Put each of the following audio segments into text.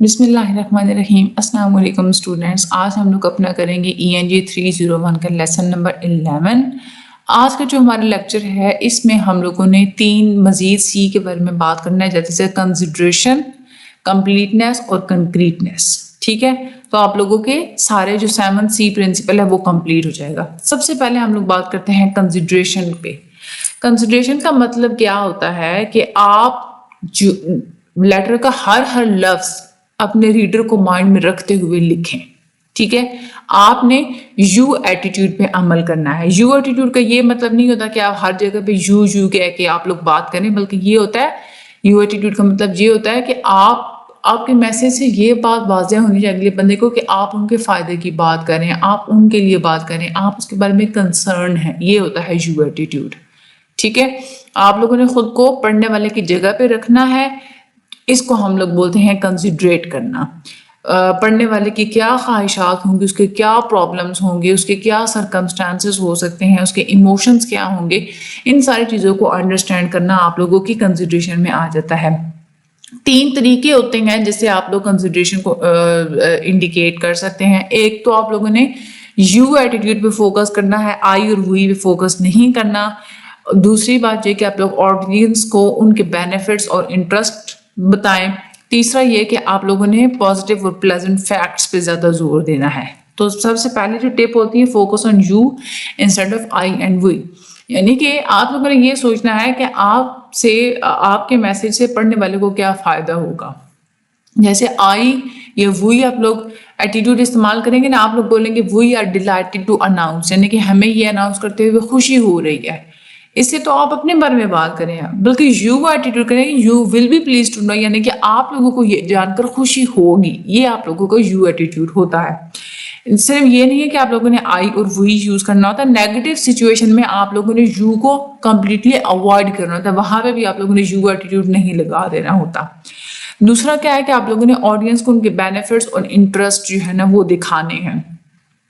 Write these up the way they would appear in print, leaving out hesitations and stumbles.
بسم اللہ الرحمن الرحیم۔ السلام علیکم اسٹوڈینٹس، آج ہم لوگ اپنا کریں گے ENG 301 کا لیسن نمبر 11۔ آج کا جو ہمارا لیکچر ہے اس میں ہم لوگوں نے تین مزید سی کے بارے میں بات کرنا ہے، جیسے کنسیڈریشن، کمپلیٹنیس اور کنکریٹنیس۔ ٹھیک ہے، تو آپ لوگوں کے سارے جو 7C پرنسپل ہے وہ کمپلیٹ ہو جائے گا۔ سب سے پہلے ہم لوگ بات کرتے ہیں کنسیڈریشن پہ۔ کنسیڈریشن کا مطلب کیا ہوتا ہے کہ آپ جو لیٹر کا ہر لفظ اپنے ریڈر کو مائنڈ میں رکھتے ہوئے لکھیں۔ ٹھیک ہے، آپ نے یو ایٹیٹیوڈ پہ عمل کرنا ہے۔ یو ایٹیٹیوڈ کا یہ مطلب نہیں ہوتا کہ آپ ہر جگہ پہ یو کہہ کے آپ لوگ بات کریں، بلکہ یہ ہوتا ہے، یو ایٹیٹیوڈ کا مطلب یہ ہوتا ہے کہ آپ کے میسج سے یہ بات واضح ہونی چاہیے اگلے بندے کو کہ آپ ان کے فائدے کی بات کریں، آپ ان کے لیے بات کریں، آپ اس کے بارے میں کنسرن ہیں۔ یہ ہوتا ہے یو ایٹیٹیوڈ۔ ٹھیک ہے، آپ لوگوں نے خود کو پڑھنے والے کی جگہ پہ رکھنا ہے، اس کو ہم لوگ بولتے ہیں کنسیڈریٹ کرنا۔ پڑھنے والے کی کیا خواہشات ہوں گی، اس کے کیا پرابلمس ہوں گے، اس کے کیا سرکمسٹانسز ہو سکتے ہیں، اس کے ایموشنز کیا ہوں گے، ان ساری چیزوں کو انڈرسٹینڈ کرنا آپ لوگوں کی کنسیڈریشن میں آ جاتا ہے۔ تین طریقے ہوتے ہیں جس سے آپ لوگ کنسیڈریشن کو انڈیکیٹ کر سکتے ہیں۔ ایک تو آپ لوگوں نے یو ایٹیٹیوڈ پہ فوکس کرنا ہے، آئی اور وی پہ فوکس نہیں کرنا۔ دوسری بات یہ کہ آپ لوگ آڈینس کو ان کے بینیفٹس اور انٹرسٹ بتائیں۔ تیسرا یہ کہ آپ لوگوں نے پازیٹیو اور پلیزنٹ فیکٹس پہ زیادہ زور دینا ہے۔ تو سب سے پہلے جو ٹپ ہوتی ہے، focus on you instead of I and we, یعنی کہ آپ لوگوں نے یہ سوچنا ہے کہ آپ کے میسج سے پڑھنے والے کو کیا فائدہ ہوگا۔ جیسے آئی یا وی آپ لوگ ایٹیٹیوڈ استعمال کریں گے نا، آپ لوگ بولیں گے we are delighted to announce, یعنی کہ ہمیں یہ اناؤنس کرتے ہوئے خوشی ہو رہی ہے۔ اس سے تو آپ اپنے بارے میں بات کریں، بلکہ یو ایٹیٹیوڈ کریں، you will be pleased to know, یعنی کہ آپ لوگوں کو یہ جان کر خوشی ہوگی۔ یہ آپ لوگوں کو یو ایٹیٹیوڈ ہوتا ہے۔ صرف یہ نہیں ہے کہ آپ لوگوں نے آئی اور وی یوز کرنا ہوتا ہے، نیگیٹو سچویشن میں آپ لوگوں نے یو کو کمپلیٹلی اوائڈ کرنا ہوتا ہے، وہاں پہ بھی آپ لوگوں نے یو ایٹیٹیوڈ نہیں لگا دینا ہوتا۔ دوسرا کیا ہے کہ آپ لوگوں نے آڈینس کو ان کے بینیفٹس اور انٹرسٹ جو ہے نا وہ دکھانے ہیں۔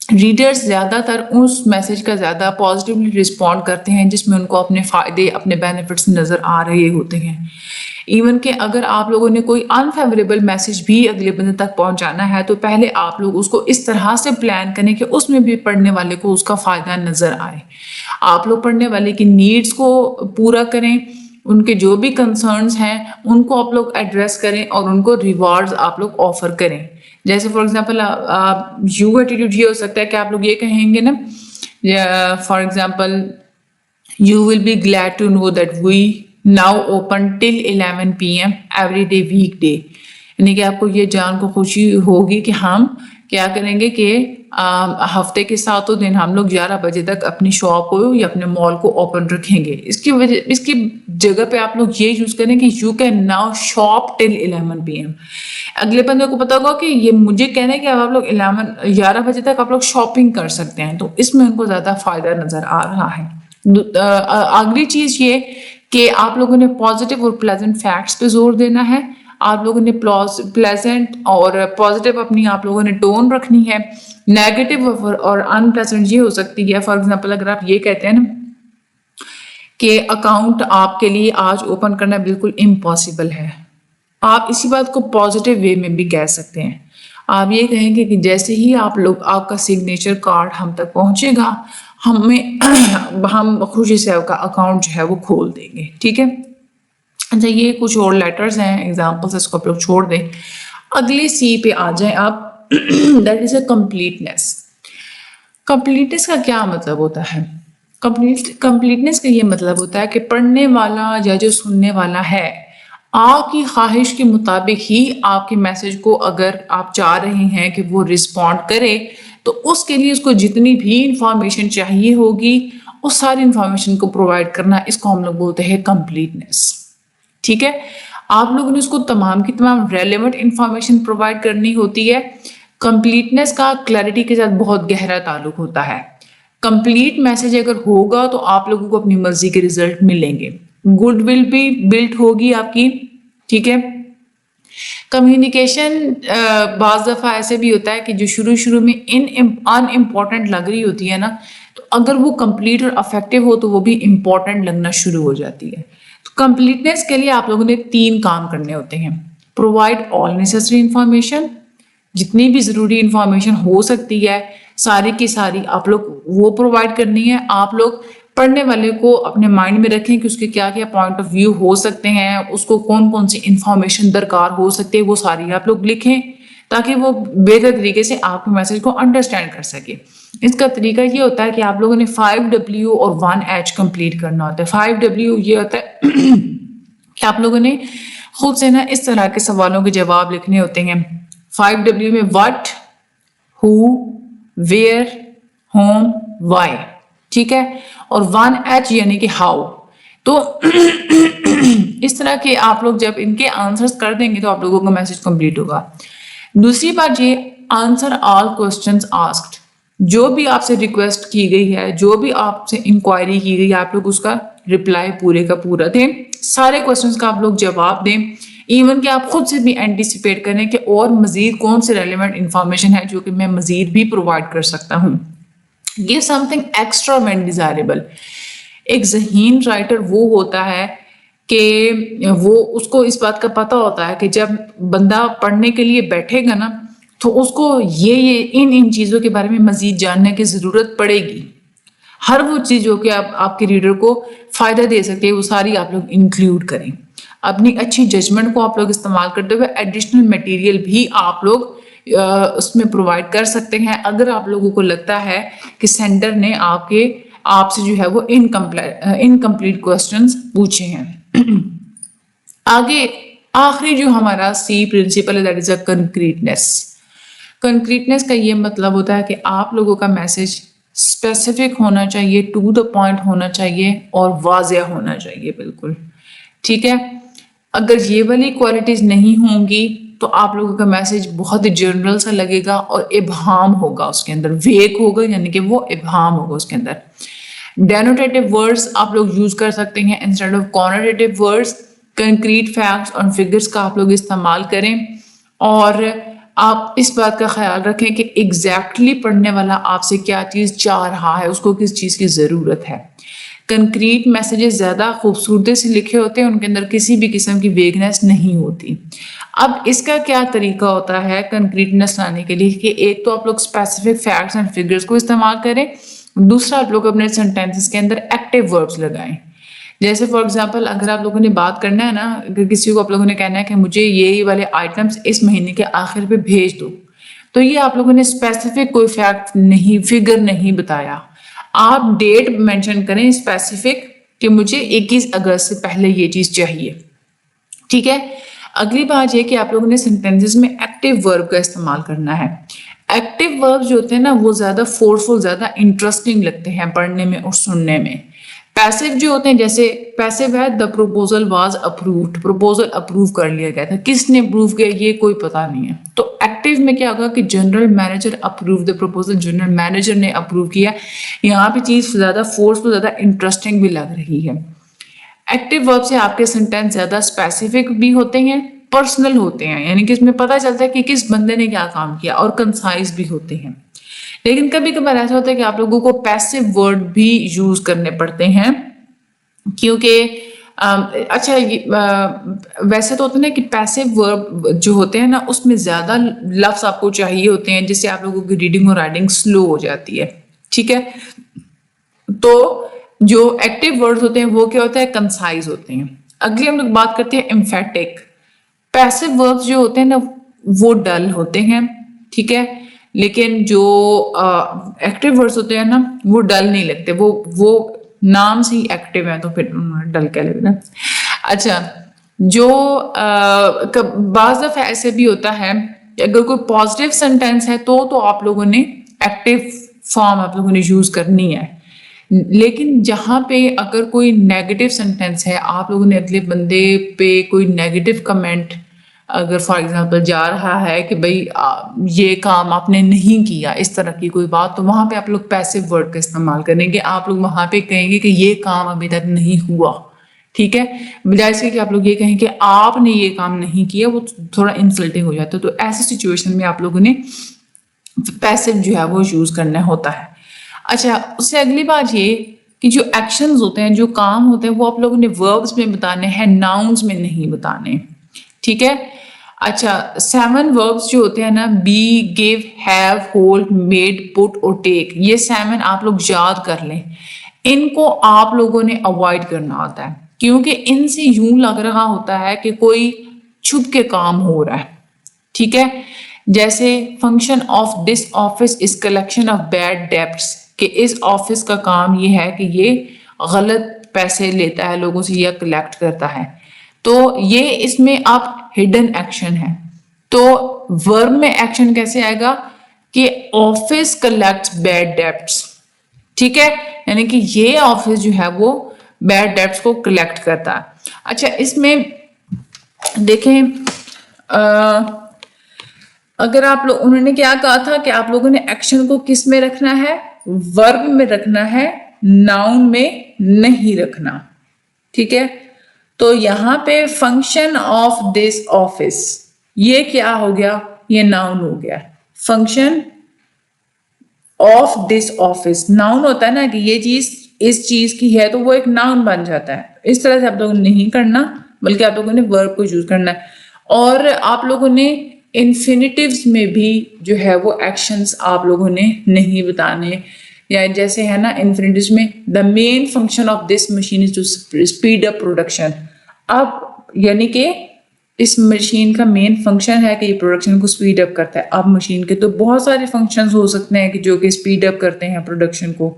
ریڈرز زیادہ تر اس میسج کا زیادہ پازیٹیولی رسپونڈ کرتے ہیں جس میں ان کو اپنے فائدے، اپنے بینیفٹس نظر آ رہے ہوتے ہیں۔ ایون کہ اگر آپ لوگوں نے کوئی انفیوریبل میسج بھی اگلے بندے تک پہنچانا ہے تو پہلے آپ لوگ اس کو اس طرح سے پلان کریں کہ اس میں بھی پڑھنے والے کو اس کا فائدہ نظر آئے۔ آپ لوگ پڑھنے والے کی نیڈس کو پورا کریں، ان کے جو بھی کنسرنز ہیں ان کو آپ لوگ ایڈریس کریں اور ان کو ریوارڈز آپ لوگ آفر کریں۔ جیسے فار ایگزامپل یو ایٹیٹیوڈ یہ ہو سکتا ہے کہ آپ لوگ یہ کہیں گے نا، for example you will be glad to know that we now open till 11 PM every day weekday, یعنی کہ آپ کو یہ جان کو خوشی ہوگی کہ ہم کیا کریں گے کہ ہفتے کے 7 دن ہم لوگ 11 بجے تک اپنی شاپ کو یا اپنے مال کو اوپن رکھیں گے۔ اس کی جگہ پہ آپ لوگ یہ یوز کریں کہ you can now shop till 11 PM۔ اگلے بندے کو پتا ہوگا کہ یہ مجھے کہنا ہے کہ آپ لوگ 11 بجے تک آپ لوگ شاپنگ کر سکتے ہیں، تو اس میں ان کو زیادہ فائدہ نظر آ رہا ہے۔ اگلی چیز یہ کہ آپ لوگوں نے پازیٹیو اور پلیزنٹ فیکٹس پہ زور دینا ہے۔ آپ لوگوں نے پلیزنٹ اور پازیٹیو اپنی آپ لوگوں نے ٹون رکھنی ہے۔ نیگیٹو اور ان پلیزنٹ یہ ہو سکتی ہے، فار ایگزامپل اگر آپ یہ کہتے ہیں نا کہ اکاؤنٹ آپ کے لیے آج اوپن کرنا بالکل امپاسبل ہے، آپ اسی بات کو پازیٹیو وے میں بھی کہہ سکتے ہیں۔ آپ یہ کہیں گے کہ جیسے ہی آپ کا سگنیچر کارڈ ہم تک پہنچے گا، ہم خوشی سے آپ کا اکاؤنٹ جو ہے وہ کھول دیں گے۔ ٹھیک ہے، اچھا یہ کچھ اور لیٹرز ہیں، ایگزامپلس اس کو آپ لوگ چھوڑ دیں۔ اگلے سی پہ آ جائیں آپ، that is a completeness. Completeness کا کیا مطلب ہوتا ہے؟ کمپلیٹنیس کا یہ مطلب ہوتا ہے کہ پڑھنے والا یا جو سننے والا ہے آپ کی خواہش کے مطابق ہی آپ کے میسج کو اگر آپ چاہ رہے ہیں کہ وہ رسپونڈ کرے، تو اس کے لیے اس کو جتنی بھی انفارمیشن چاہیے ہوگی اس ساری انفارمیشن کو پرووائڈ کرنا، اس کو ہم لوگ بولتے ہیں کمپلیٹنیس۔ ٹھیک ہے، آپ لوگوں نے اس کو تمام کی تمام ریلیونٹ انفارمیشن پرووائڈ کرنی ہوتی ہے۔ کمپلیٹنیس کا کلیئرٹی کے ساتھ بہت گہرا تعلق ہوتا ہے۔ کمپلیٹ میسج اگر ہوگا تو آپ لوگوں کو اپنی مرضی کے رزلٹ ملیں گے، گڈ ول بھی بلڈ ہوگی آپ کی۔ ٹھیک ہے، کمیونیکیشن بعض دفعہ ایسے بھی ہوتا ہے کہ جو شروع میں ان امپورٹنٹ لگ رہی ہوتی ہے نا، تو اگر وہ کمپلیٹ اور افیکٹو ہو تو وہ بھی امپورٹنٹ لگنا شروع ہو جاتی ہے۔ تو کمپلیٹنیس کے لیے آپ لوگوں نے 3 کام کرنے ہوتے ہیں۔ provide all necessary information, جتنی بھی ضروری انفارمیشن ہو سکتی ہے ساری کی ساری آپ لوگ وہ پرووائڈ کرنی ہے. آپ لوگ پڑھنے والے کو اپنے مائنڈ میں رکھیں کہ اس کے کیا کیا پوائنٹ آف ویو ہو سکتے ہیں, اس کو کون کون سی انفارمیشن درکار ہو سکتے ہیں, وہ ساری آپ لوگ لکھیں تاکہ وہ بہتر طریقے سے آپ کے میسج کو انڈرسٹینڈ کر سکے. اس کا طریقہ یہ ہوتا ہے کہ آپ لوگوں نے 5W اور 1H کمپلیٹ کرنا ہوتا ہے. 5W یہ ہوتا ہے کہ آپ لوگوں نے خود سے نا اس طرح کے سوالوں کے جواب لکھنے ہوتے ہیں. 5W میں what, who, where, whom, why, ٹھیک ہے, اور 1H یعنی کہ how. تو اس طرح کے آپ لوگ جب ان کے آنسرز کر دیں گے تو آپ لوگوں کا میسج کمپلیٹ ہوگا. دوسری بات یہ آنسر آل کوسچنز آسکڈ, جو بھی آپ سے ریکویسٹ کی گئی ہے, جو بھی آپ سے انکوائری کی گئی ہے, آپ لوگ اس کا رپلائی پورے کا پورا دیں, سارے کوسچنز کا آپ لوگ جواب دیں. ایون کہ آپ خود سے بھی اینٹیسپیٹ کریں کہ اور مزید کون سے ریلیونٹ انفارمیشن ہے جو کہ میں مزید بھی پرووائڈ کر سکتا ہوں. Give something extra when desirable. ایک ذہین رائٹر وہ ہوتا ہے کہ وہ اس کو اس بات کا پتہ ہوتا ہے کہ جب بندہ پڑھنے کے لیے بیٹھے گا نا تو اس کو یہ ان چیزوں کے بارے میں مزید جاننے کی ضرورت پڑے گی. ہر وہ چیز جو کہ آپ کے ریڈر کو فائدہ دے سکتے ہیں وہ ساری آپ لوگ انکلوڈ کریں. اپنی اچھی ججمنٹ کو آپ لوگ استعمال کرتے ہوئے ایڈیشنل میٹیریل بھی آپ لوگ اس میں پرووائڈ کر سکتے ہیں اگر آپ لوگوں کو لگتا ہے کہ سینڈر نے آپ سے جو ہے وہ انکمپلیٹ کوسچنز پوچھے ہیں. آگے آخری جو ہمارا سی پرنسپل ہے دیٹ از اے کنکریٹنیس. کنکریٹنیس کا یہ مطلب ہوتا ہے کہ آپ لوگوں کا میسج اسپیسیفک ہونا چاہیے, ٹو دا پوائنٹ ہونا چاہیے اور واضح ہونا چاہیے بالکل, ٹھیک ہے. اگر یہ والی کوالٹیز نہیں ہوں گی تو آپ لوگوں کا میسج بہت جنرل سا لگے گا اور ابہام ہوگا اس کے اندر, ویک ہوگا یعنی کہ وہ ابہام ہوگا اس کے اندر. ڈینوٹیٹو ورڈز آپ لوگ یوز کر سکتے ہیں instead of کونوٹیٹو words. Concrete facts اور فگرز کا آپ لوگ استعمال کریں اور آپ اس بات کا خیال رکھیں کہ ایگزیکٹلی پڑھنے والا آپ سے کیا چیز چاہ رہا ہے, اس کو کس چیز کی ضرورت ہے. کنکریٹ میسیجز زیادہ خوبصورتی سے لکھے ہوتے ہیں, ان کے اندر کسی بھی قسم کی ویگنیس نہیں ہوتی. اب اس کا کیا طریقہ ہوتا ہے کنکریٹنیس لانے کے لیے کہ ایک تو آپ لوگ اسپیسیفک فیکٹس اینڈ فگرز کو استعمال کریں, دوسرا آپ لوگ اپنے سینٹینسز کے اندر ایکٹیو وربس لگائیں. جیسے فار ایگزامپل اگر آپ لوگوں نے بات کرنا ہے نا, اگر کسی کو آپ لوگوں نے کہنا ہے کہ مجھے یہ والے آئٹمس اس مہینے کے آخر پہ بھیج دو, تو یہ آپ لوگوں نے اسپیسیفک کوئی فیکٹ نہیں, فگر نہیں بتایا. آپ ڈیٹ مینشن کریں اسپیسیفک کہ مجھے 21 اگست سے پہلے یہ چیز چاہیے, ٹھیک ہے. اگلی بات یہ کہ آپ لوگوں نے سینٹینسز میں ایکٹیو ورب کا استعمال کرنا ہے. ایکٹیو ورب جو ہوتے ہیں نا وہ زیادہ فورسفل, زیادہ انٹرسٹنگ لگتے ہیں پڑھنے میں اور سننے میں. پیسو جو ہوتے ہیں جیسے پیسو ہے the proposal was approved, proposal approve کر لیا گیا تھا, کس نے اپروو کیا یہ کوئی پتہ نہیں ہے. تو ایکٹیو میں کیا ہوگا کہ general manager approve the proposal, general manager نے اپروو کیا. یہاں پہ چیز زیادہ فورسفل, زیادہ انٹرسٹنگ بھی لگ رہی ہے. ایکٹیو ورب سے آپ کے سینٹینس زیادہ اسپیسیفک بھی ہوتے ہیں, پرسنل ہوتے ہیں, یعنی کہ اس میں پتہ چلتا ہے کہ کس بندے نے کیا کام کیا, اور کنسائز بھی ہوتے ہیں. لیکن کبھی کبھار ایسا ہوتا ہے کہ آپ لوگوں کو پیسو ورڈ بھی یوز کرنے پڑتے ہیں کیونکہ اچھا ویسے تو ہوتا ہے نا کہ پیسو ورب جو ہوتے ہیں نا اس میں زیادہ لفظ آپ کو چاہیے ہوتے ہیں جس سے آپ لوگوں کی ریڈنگ اور رائٹنگ سلو ہو جاتی ہے, ٹھیک ہے. تو جو ایکٹیو ورڈز ہوتے ہیں وہ کیا ہوتا ہے, کنسائز ہوتے ہیں. اگلی ہم لوگ بات کرتے ہیں ایمفیٹک. پیسو وربز جو ہوتے ہیں نا وہ ڈل ہوتے ہیں, ٹھیک ہے, لیکن جو ایکٹیو ورڈز ہوتے ہیں نا وہ ڈل نہیں لگتے, وہ نام سے ہی ایکٹیو ہیں تو پھر ڈل کیا لگے نا. اچھا, جو بعض دفعہ ایسے بھی ہوتا ہے کہ اگر کوئی پازیٹیو سینٹینس ہے تو آپ لوگوں نے ایکٹیو فارم آپ لوگوں نے یوز کرنی ہے. لیکن جہاں پہ اگر کوئی نیگیٹو سینٹینس ہے, آپ لوگوں نے اگلے بندے پہ کوئی نیگیٹو کمنٹ اگر فار ایگزامپل جا رہا ہے کہ بھائی یہ کام آپ نے نہیں کیا, اس طرح کی کوئی بات, تو وہاں پہ آپ لوگ پیسو ورڈ کا استعمال کریں گے. آپ لوگ وہاں پہ کہیں گے کہ یہ کام ابھی تک نہیں ہوا, ٹھیک ہے, بجائے سے کہ آپ لوگ یہ کہیں کہ آپ نے یہ کام نہیں کیا, وہ تھوڑا انسلٹنگ ہو جاتا ہے. تو ایسی سچویشن میں آپ لوگوں نے پیسو جو ہے وہ یوز کرنا ہوتا ہے. اچھا, اس سے اگلی بات یہ کہ جو ایکشنز ہوتے ہیں, جو کام ہوتے ہیں وہ آپ لوگوں نے وربز میں بتانے ہیں, ناؤنز میں نہیں بتانے, ٹھیک ہے. اچھا 7 وربس جو ہوتے ہیں نا be give have hold made put اور ٹیک یہ 7 آپ لوگ یاد کر لیں ان کو آپ لوگوں نے اوائڈ کرنا ہوتا ہے کیونکہ ان سے یوں لگ رہا ہوتا ہے کہ کوئی چھپ کے کام ہو رہا ہے ٹھیک ہے جیسے function of this office is collection of bad debts کہ اس آفس کا کام یہ ہے کہ یہ غلط پیسے لیتا ہے لوگوں سے یا کلیکٹ کرتا ہے تو یہ اس میں اب ہڈن ایکشن ہے تو ورب میں ایکشن کیسے آئے گا کہ آفس کلیکٹس بیڈ ڈیبٹس ٹھیک ہے یعنی کہ یہ آفس جو ہے وہ بیڈ ڈیبٹس کو کلیکٹ کرتا ہے اچھا اس میں دیکھیں اگر آپ لوگ انہوں نے کیا کہا تھا کہ آپ لوگوں نے ایکشن کو کس میں رکھنا ہے ورب میں رکھنا ہے ناؤن میں نہیں رکھنا ٹھیک ہے تو یہاں پہ فنکشن آف دس آفس یہ کیا ہو گیا یہ ناؤن ہو گیا function of this office known ہوتا ہے نا کہ یہ چیز اس چیز کی ہے تو وہ ایک ناؤن بن جاتا ہے اس طرح سے آپ لوگوں نے نہیں کرنا بلکہ آپ لوگوں نے ورب کو یوز کرنا ہے اور آپ لوگوں نے انفینیٹیوز میں بھی جو ہے وہ ایکشنز آپ لوگوں نے نہیں بتانے یا جیسے ہے نا انفینیٹیوز میں the main function of this machine is to speed up production اب یعنی کہ اس مشین کا مین فنکشن ہے کہ یہ پروڈکشن کو اسپیڈ اپ کرتا ہے اب مشین کے تو بہت سارے فنکشنز ہو سکتے ہیں کہ جو کہ اسپیڈ اپ کرتے ہیں پروڈکشن کو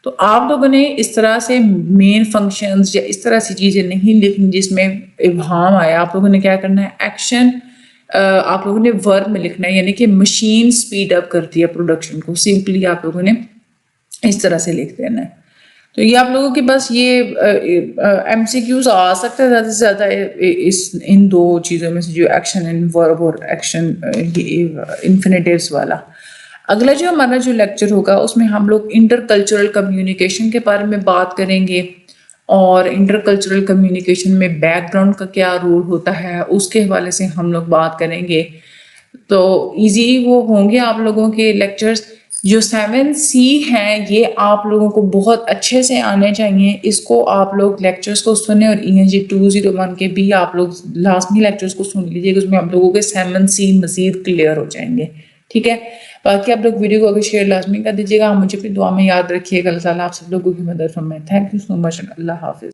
تو آپ لوگوں نے اس طرح سے مین فنکشنز یا اس طرح سے چیزیں نہیں لکھنی جس میں ابہام آیا آپ لوگوں نے کیا کرنا ہے ایکشن آپ لوگوں نے ورب میں لکھنا ہے یعنی کہ مشین اسپیڈ اپ کرتی ہے پروڈکشن کو سمپلی آپ لوگوں نے اس طرح سے لکھ دینا ہے تو یہ آپ لوگوں کے بس یہ ایم سی کیوز آ سکتا ہے زیادہ سے زیادہ ان دو چیزوں میں سے جو ایکشن اینڈ ورب اور ایکشن انفینیٹیوز والا اگلا جو ہمارا جو لیکچر ہوگا اس میں ہم لوگ انٹر کلچرل کمیونیکیشن کے بارے میں بات کریں گے اور انٹر کلچرل کمیونیکیشن میں بیک گراؤنڈ کا کیا رول ہوتا ہے اس کے حوالے سے ہم لوگ بات کریں گے تو ایزی وہ ہوں گے آپ لوگوں کے لیکچرز جو 7C ہیں یہ آپ لوگوں کو بہت اچھے سے آنے چاہیے اس کو آپ لوگ لیکچرز کو سنیں اور ENG 201 کے بھی آپ لوگ لازمی لیکچرز کو سن لیجیے اس میں آپ لوگوں کے 7C مزید کلیئر ہو جائیں گے ٹھیک ہے باقی آپ لوگ ویڈیو کو اگر شیئر لازمی کر دیجیے گا مجھے بھی دعا میں یاد رکھیے گا اللہ تعالیٰ آپ سب لوگوں کی مدد فرمائے تھینک یو سو مچ اللہ حافظ